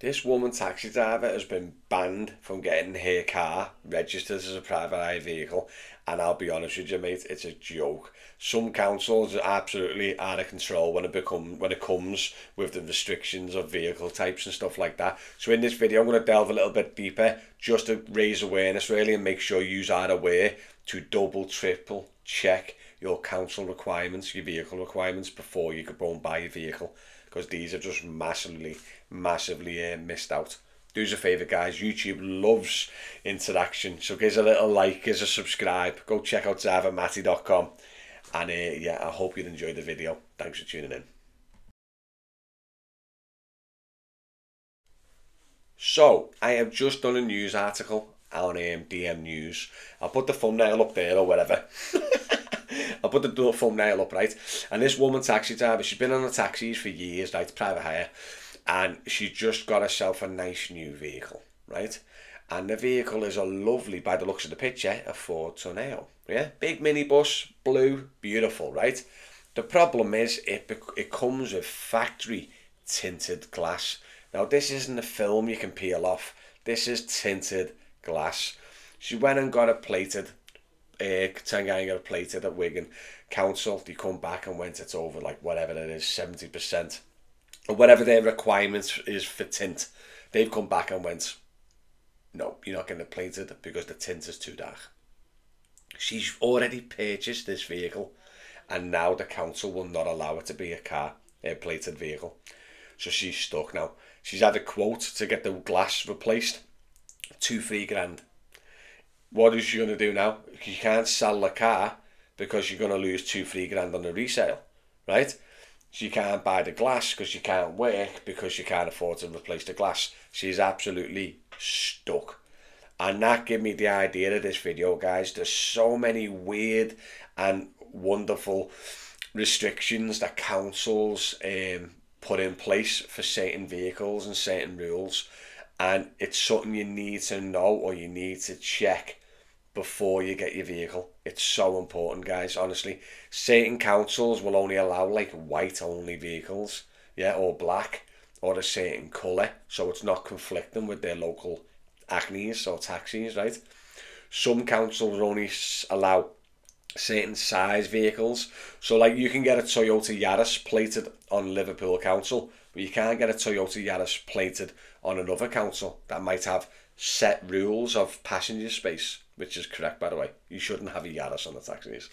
This woman taxi driver has been banned from getting her car registered as a private hire vehicle, and I'll be honest with you, mate, it's a joke. Some councils are absolutely out of control when it comes with the restrictions of vehicle types and stuff like that. So in this video, I'm going to delve a little bit deeper just to raise awareness really and make sure you are aware to double, triple check your council requirements, your vehicle requirements before you go and buy your vehicle, because these are just massively missed out. Do us a favour, guys. YouTube loves interaction, so give us a little like, give us a subscribe, go check out drivermatty.com, and yeah, I hope you enjoyed the video. Thanks for tuning in. So I have just done a news article on DM News. I'll put the thumbnail up there or whatever. I'll put the thumbnail up, right? And this woman taxi driver, she's been on the taxis for years, right? Private hire. And she just got herself a nice new vehicle, right? And the vehicle is a lovely, by the looks of the picture, a Ford Tourneo. Yeah? Big minibus, blue, beautiful, right? The problem is it comes with factory tinted glass. Now, this isn't a film you can peel off. This is tinted glass. She went and got it plated. Tangai got it plated at Wigan Council. They come back and went, it's over like whatever it is, 70%. Or whatever their requirements is for tint. They've come back and went, no, you're not getting it plated because the tint is too dark. She's already purchased this vehicle, and now the council will not allow it to be a plated vehicle. So she's stuck now. She's had a quote to get the glass replaced, 2-3 grand. What is she going to do now? You can't sell the car because you're going to lose 2-3 grand on the resale, right? She can't buy the glass because she can't work because she can't afford to replace the glass. She's absolutely stuck. And that gave me the idea of this video, guys. There's so many weird and wonderful restrictions that councils put in place for certain vehicles and certain rules. And it's something you need to know or you need to check before you get your vehicle. It's so important, guys, honestly. Certain councils will only allow like white only vehicles, yeah, or black, or a certain colour, so it's not conflicting with their local acnes or taxis, right? Some councils only allow certain size vehicles, so like you can get a Toyota Yaris plated on Liverpool Council, but you can't get a Toyota Yaris plated on another council that might have set rules of passenger space, which is correct, by the way. You shouldn't have a Yaris on the taxis.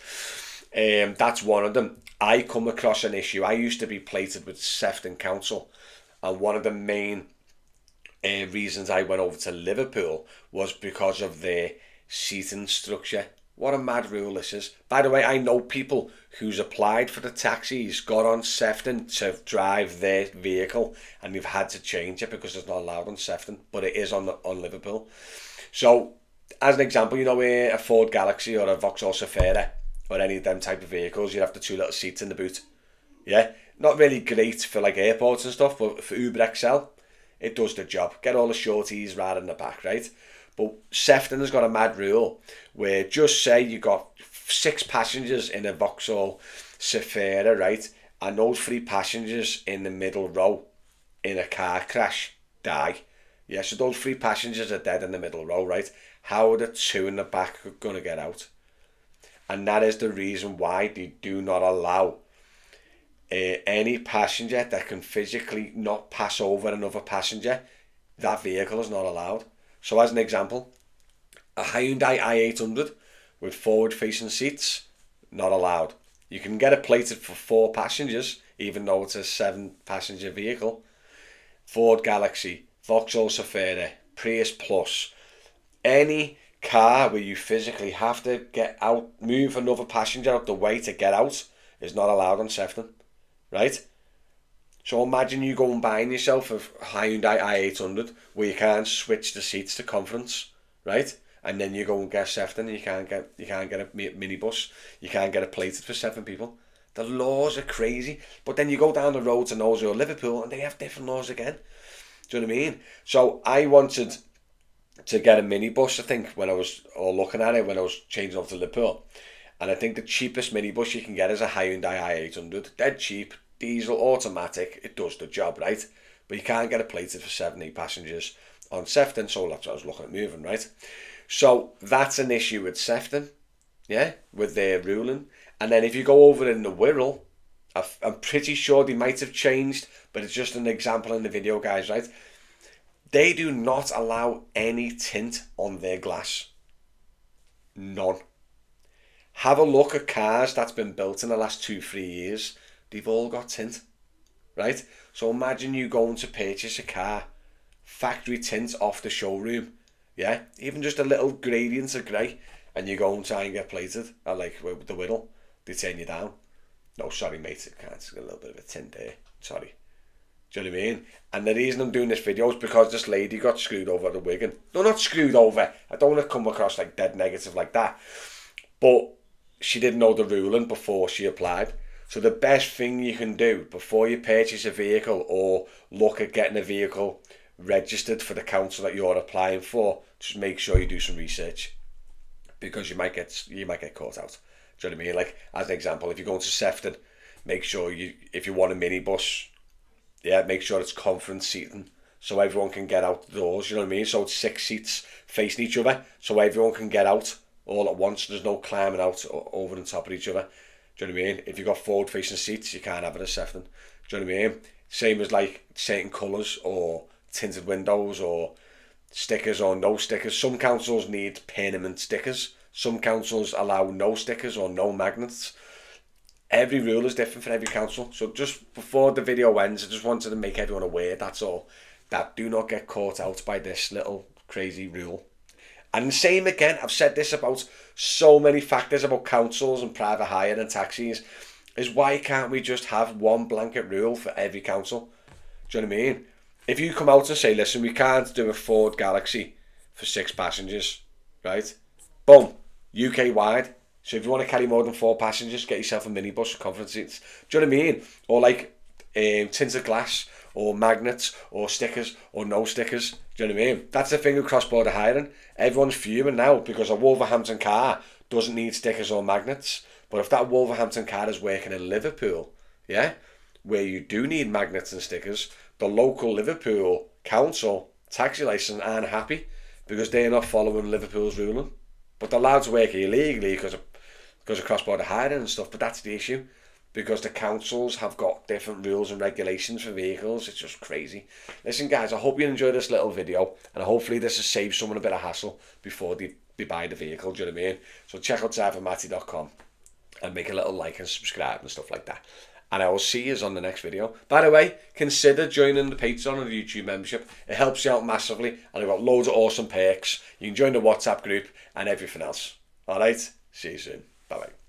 That's one of them. I come across an issue. I used to be plated with Sefton Council, and one of the main reasons I went over to Liverpool was because of their seating structure. What a mad rule this is. By the way, I know people who's applied for the taxis, got on Sefton to drive their vehicle, and they've had to change it because it's not allowed on Sefton, but it is on Liverpool. So, as an example, you know, a Ford Galaxy or a Vauxhall Safari or any of them type of vehicles, you have the 2 little seats in the boot. Yeah, not really great for like airports and stuff, but for Uber XL, it does the job. Get all the shorties right in the back, right? But Sefton has got a mad rule where just say you got 6 passengers in a Vauxhall Safari, right? And those 3 passengers in the middle row in a car crash die. Yeah, so those 3 passengers are dead in the middle row, right? How are the 2 in the back going to get out? And that is the reason why they do not allow any passenger that can physically not pass over another passenger. That vehicle is not allowed. So as an example, a Hyundai i800 with forward-facing seats, not allowed. You can get it plated for 4 passengers, even though it's a 7-passenger vehicle. Ford Galaxy, Vauxhall Safari, Prius Plus, any car where you physically have to get out, move another passenger out the way to get out, is not allowed on Sefton, right? So imagine you go and buying yourself a Hyundai i800 where you can't switch the seats to conference, right? And then you go and get Sefton and you can't get a minibus, you can't get it plated for 7 people. The laws are crazy. But then you go down the road to Knowles or Liverpool and they have different laws again. Do you know what I mean? So I wanted to get a minibus, I think, when I was looking at it, when I was changing over to Liverpool. And I think the cheapest minibus you can get is a Hyundai i800. Dead cheap, diesel, automatic, it does the job, right? but you can't get it plated for 7-8 passengers on Sefton, so that's what I was looking at moving, right? So that's an issue with Sefton, yeah, with their ruling. And then if you go over in the Wirral, I'm pretty sure they might have changed, but it's just an example in the video, guys, right? They do not allow any tint on their glass. None. Have a look at cars that's been built in the last 2-3 years. They've all got tint, right? So imagine you going to purchase a car, factory tint off the showroom, yeah? Even just a little gradient of grey, and you go and try and get plated, or like with the Wirral, they turn you down. No, sorry mate, I can't see a little bit of a tint there, sorry. Do you know what I mean? And the reason I'm doing this video is because this lady got screwed over at the Wigan. No, not screwed over. I don't want to come across like dead negative like that. But she didn't know the ruling before she applied. So the best thing you can do before you purchase a vehicle or look at getting a vehicle registered for the council that you're applying for, just make sure you do some research. Because you might get caught out. Do you know what I mean? Like, as an example, if you're going to Sefton, make sure if you want a minibus, yeah, make sure it's conference seating so everyone can get out the doors, you know what I mean? So it's 6 seats facing each other so everyone can get out all at once. There's no climbing out over and top of each other. Do you know what I mean? If you've got forward facing seats, you can't have it at Sefton. Do you know what I mean? Same as like certain colours or tinted windows or stickers or no stickers. Some councils need permanent stickers. Some councils allow no stickers or no magnets. Every rule is different for every council. So just before the video ends, I just wanted to make everyone aware, that's all, that do not get caught out by this little crazy rule. And the same again, I've said this about so many factors about councils and private hire and taxis, is why can't we just have one blanket rule for every council? Do you know what I mean? If you come out and say, listen, we can't do a Ford Galaxy for 6 passengers, right? Boom, UK wide. So if you want to carry more than 4 passengers, get yourself a minibus or conference seats. Do you know what I mean? Or like tinted glass or magnets or stickers or no stickers. Do you know what I mean? That's the thing with cross-border hiring. Everyone's fuming now because a Wolverhampton car doesn't need stickers or magnets. But if that Wolverhampton car is working in Liverpool, yeah, where you do need magnets and stickers, the local Liverpool council taxi licence aren't happy because they're not following Liverpool's ruling. But the lads work illegally because of cross-border hiring and stuff, but that's the issue. Because the councils have got different rules and regulations for vehicles. It's just crazy. Listen guys, I hope you enjoyed this little video, and hopefully this has saved someone a bit of hassle before they buy the vehicle, do you know what I mean? So check out drivermatty.com and make a little like and subscribe and stuff like that. And I will see you on the next video. By the way, consider joining the Patreon or the YouTube membership. It helps you out massively, and I've got loads of awesome perks. You can join the WhatsApp group and everything else. Alright, see you soon. Bye bye.